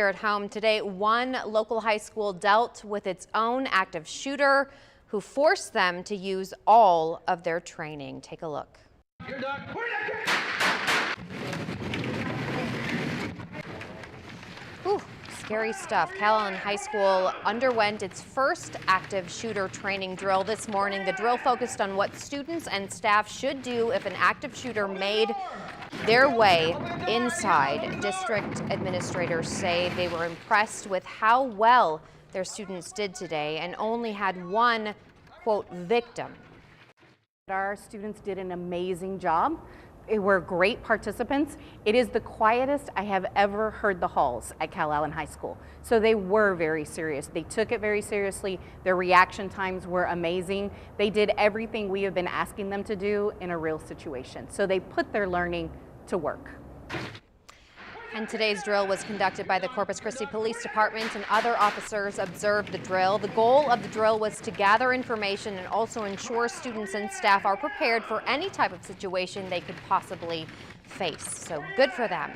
Here at home today, one local high school dealt with its own active shooter who forced them to use all of their training. Take a look. Ooh, scary stuff. Calallen High School underwent its first active shooter training drill this morning. The drill focused on what students and staff should do if an active shooter made their way inside. District administrators say they were impressed with how well their students did today and only had one, quote, victim. Our students did an amazing job. They were great participants. It is the quietest I have ever heard the halls at Calallen High School. So they were very serious. They took it very seriously. Their reaction times were amazing. They did everything we have been asking them to do in a real situation. So they put their learning to work. And today's drill was conducted by the Corpus Christi Police Department, and other officers observed the drill. The goal of the drill was to gather information and also ensure students and staff are prepared for any type of situation they could possibly face. So good for them.